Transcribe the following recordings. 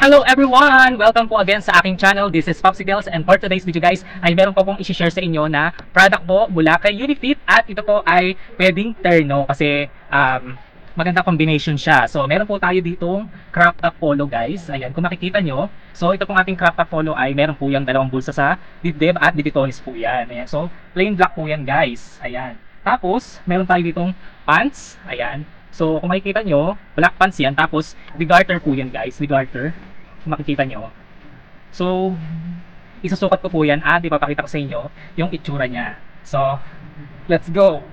Hello everyone! Welcome po again sa aking channel. This is Popsicles, and for today's video guys ay meron po pong i-share sa inyo na product po mula kay Unifit, at ito po ay pwedeng terno kasi maganda combination siya. So meron po tayo ditong crop top polo guys. Ayan, kung makikita nyo. So ito pong ating crop top polo ay meron po yung dalawang bulsa sa dibdib at dibitonis po yan. Ayan. So plain black po yan guys. Ayan. Tapos meron tayo ditong pants. Ayan. So kung makikita nyo, black pants yan. Tapos bigarter po yan guys. Bigarter. Kung makikita nyo. So, isusukat ko po yan at ipapakita ko sa inyo yung itsura niya. So, let's go!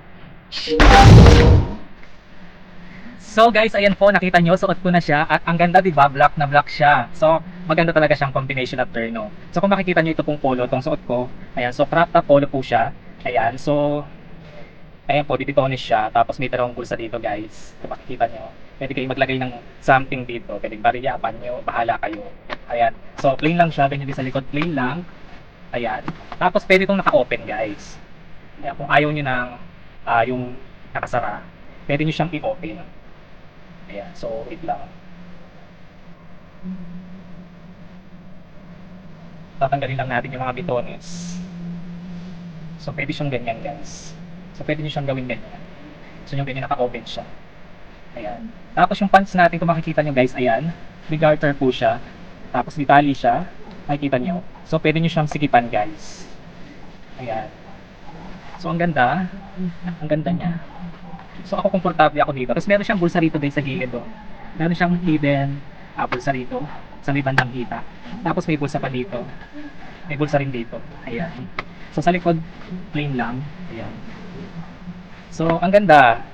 So guys, ayan po, nakita nyo, suot ko na siya at ang ganda, diba? Black na black siya. So, maganda talaga siyang combination at terno. So, kung makikita nyo ito pong polo, itong suot ko, ayan, so crop top polo po siya. Ayan, so, ayan po, dibitonis siya. Tapos may dalawang bulsa dito guys. Kung makikita nyo. Pwede kayong maglagay ng something dito. Pwede bariyapan nyo. Bahala kayo. Ayan. So, plain lang siya. Ganyan din sa likod. Plain lang. Ayan. Tapos, pwede itong naka-open, guys. Ayan. Kung ayaw nyo ng yung nakasara, pwede nyo siyang i-open. Ayan. So, wait lang. Tatanggalin lang natin yung mga bitones. So, pwede siyang ganyan, guys. So, pwede nyo siyang gawin ganyan. So, yung ganyan naka-open siya. Ayan. Tapos yung pants natin, kung makikita nyo guys, ayan. Bigarter po siya. Tapos ditali siya. Makikita nyo. So pwede nyo siyang sikipan guys. Ayan. So ang ganda. Ang ganda niya. So ako komportable ako dito. Tapos meron siyang bulsa rito guys sa gilid. Oh. Meron siyang hidden bulsa rito. Sa may bandang hita. Tapos may bulsa pa dito. May bulsa rin dito. Ayan. So sa likod, plain lang. Ayan. So ang ganda.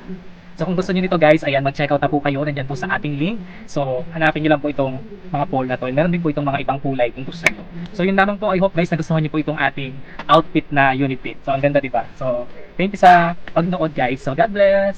So kung gusto niyo nito guys, ayan, mag-check out na po kayo. Nandiyan po sa ating link. So hanapin niyo lang po itong mga polo na to. Meron din po itong mga ibang kulay kung gusto niyo. So yun lamang po. I hope guys nagustuhan niyo po itong ating outfit na Unifit. So ang ganda, diba? So thank you sa pagnood guys. So God bless!